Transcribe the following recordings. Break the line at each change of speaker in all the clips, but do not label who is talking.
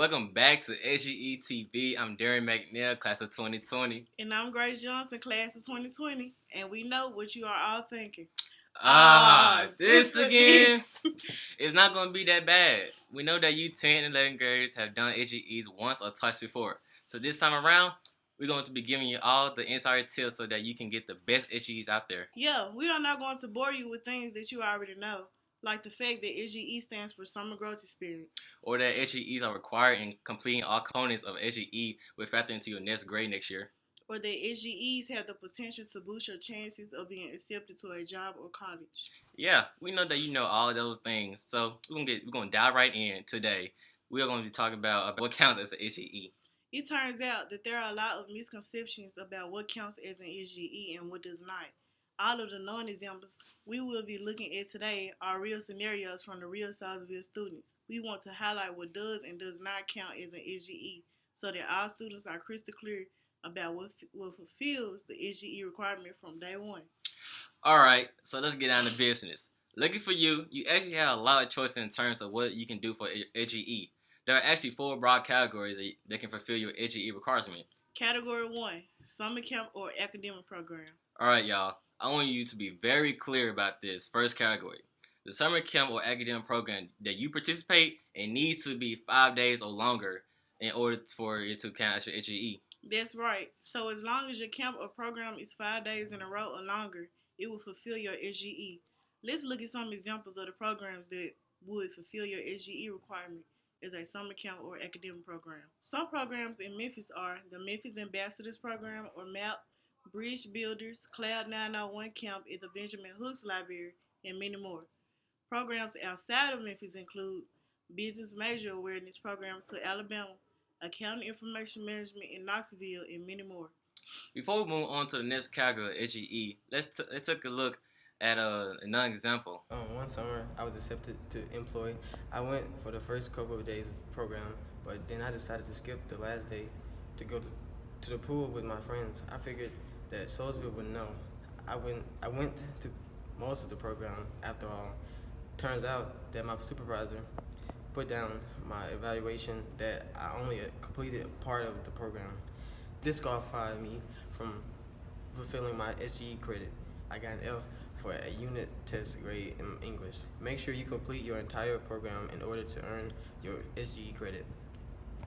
Welcome back to SGE TV. I'm Darren McNeil, class of 2020.
And I'm Grace Johnson, class of 2020. And we know what you are all thinking.
This again? It's not going to be that bad. We know that you 10 and 11 graders have done SGEs once or twice before. So this time around, we're going to be giving you all the insider tips so that you can get the best SGEs out there.
Yeah, we are not going to bore you with things that you already know. Like the fact that SGE stands for Summer Growth Experience.
Or that SGEs are required in completing all components of SGE will factor into your next grade next year.
Or that SGEs have the potential to boost your chances of being accepted to a job or college.
Yeah, we know that you know all of those things. So we're gonna dive right in today. We are going to be talking about what counts as an SGE.
It turns out that there are a lot of misconceptions about what counts as an SGE and what does not. All of the known examples we will be looking at today are real scenarios from the real Salisbury students. We want to highlight what does and does not count as an SGE so that all students are crystal clear about what fulfills the SGE requirement from day one.
Alright, so let's get down to business. Lucky for you, you actually have a lot of choices in terms of what you can do for SGE. There are actually 4 broad categories that can fulfill your SGE requirement.
Category 1, summer camp or academic program.
Alright, y'all. I want you to be very clear about this first category. The summer camp or academic program that you participate in needs to be 5 days or longer in order for it to count as your SGE.
That's right. So as long as your camp or program is 5 days in a row or longer, it will fulfill your SGE. Let's look at some examples of the programs that would fulfill your SGE requirement as a summer camp or academic program. Some programs in Memphis are the Memphis Ambassadors Program or MAP, Bridge Builders, Cloud 901 Camp at the Benjamin Hooks Library, and many more. Programs outside of Memphis include Business Major Awareness Programs to Alabama, Accounting Information Management in Knoxville, and many more.
Before we move on to the next category of SGE, let's take a look at another example.
One summer, I was accepted to employ. I went for the first couple of days of the program, but then I decided to skip the last day to go to the pool with my friends. I figured that Soulsville would know. I went to most of the program after all. Turns out that my supervisor put down my evaluation that I only completed part of the program. Disqualified me from fulfilling my SGE credit. I got an F for a unit test grade in English. Make sure you complete your entire program in order to earn your SGE credit.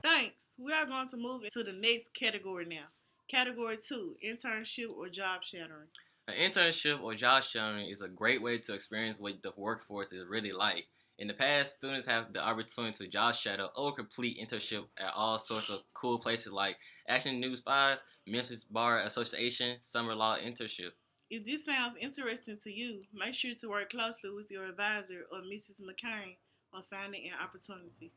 Thanks. We are going to move into the next category now. Category 2, internship or job shadowing.
An internship or job shadowing is a great way to experience what the workforce is really like. In the past, students have the opportunity to job shadow or complete internship at all sorts of cool places like Action News 5, Memphis Bar Association, Summer Law Internship.
If this sounds interesting to you, make sure to work closely with your advisor or Mrs. McCain on finding an opportunity.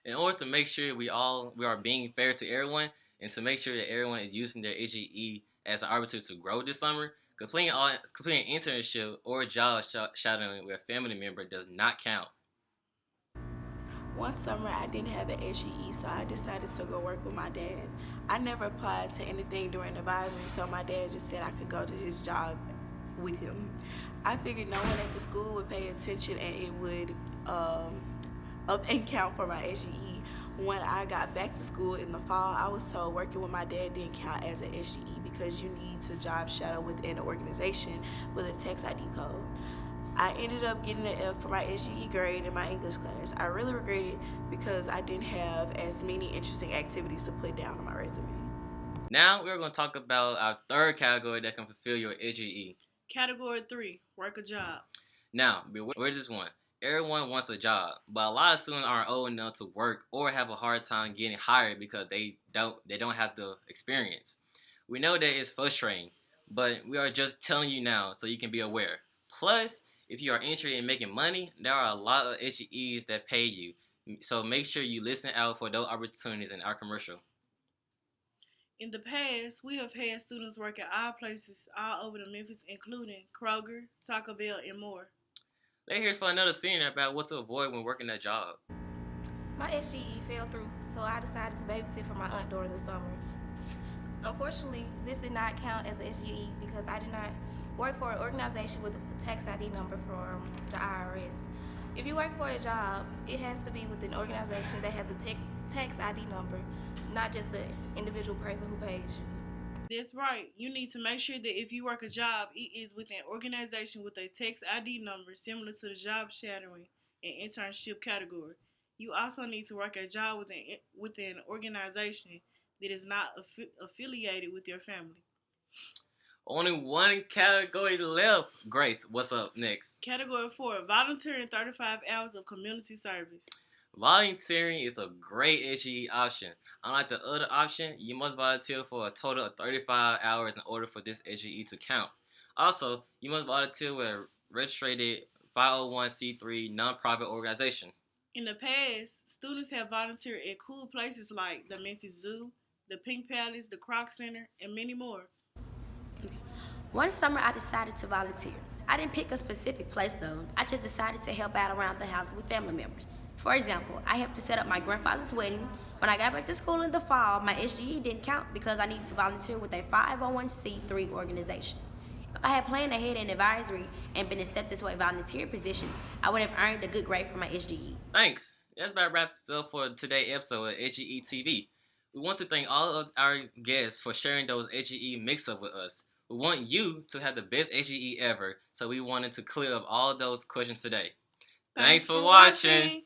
In order to make sure we are being fair to everyone and to make sure that everyone is using their SGE as an opportunity to grow this summer, completing internship or job shadowing with a family member does not count.
One summer I didn't have an SGE, so I decided to go work with my dad. I never applied to anything during advisory, so my dad just said I could go to his job with him. I figured no one at the school would pay attention and it would and count for my SGE. When I got back to school in the fall, I was told working with my dad didn't count as an SGE because you need to job shadow within an organization with a tax ID code. I ended up getting an F for my SGE grade in my English class. I really regret it because I didn't have as many interesting activities to put down on my resume.
Now we're going to talk about our third category that can fulfill your SGE.
Category 3, work a job.
Now, beware this one. Everyone wants a job, but a lot of students aren't old enough to work or have a hard time getting hired because they don't have the experience. We know that it's frustrating, but we are just telling you now so you can be aware. Plus, if you are interested in making money, there are a lot of SGEs that pay you, so make sure you listen out for those opportunities in our commercial.
In the past, we have had students work at all places all over the Memphis, including Kroger, Taco Bell, and more.
They're here for another scene about what to avoid when working that job.
My SGE fell through, so I decided to babysit for my aunt during the summer. Unfortunately, this did not count as an SGE because I did not work for an organization with a tax ID number from the IRS. If you work for a job, it has to be with an organization that has a tax ID number, not just the individual person who pays you.
That's right. You need to make sure that if you work a job, it is with an organization with a tax ID number similar to the job shadowing and internship category. You also need to work a job with an organization that is not affiliated with your family.
Only one category left. Grace, what's up next?
Category 4, volunteering 35 hours of community service.
Volunteering is a great SGE option. Unlike the other option, you must volunteer for a total of 35 hours in order for this SGE to count. Also, you must volunteer with a registered 501c3 nonprofit organization.
In the past, students have volunteered at cool places like the Memphis Zoo, the Pink Palace, the Kroc Center, and many more.
One summer I decided to volunteer. I didn't pick a specific place though. I just decided to help out around the house with family members. For example, I helped to set up my grandfather's wedding. When I got back to school in the fall, my SGE didn't count because I needed to volunteer with a 501c3 organization. If I had planned ahead in advisory and been accepted to a volunteer position, I would have earned a good grade for my SGE.
Thanks. That's about wraps it up for today's episode of SGE TV. We want to thank all of our guests for sharing those SGE mix-up with us. We want you to have the best SGE ever, so we wanted to clear up all those questions today. Thanks for watching.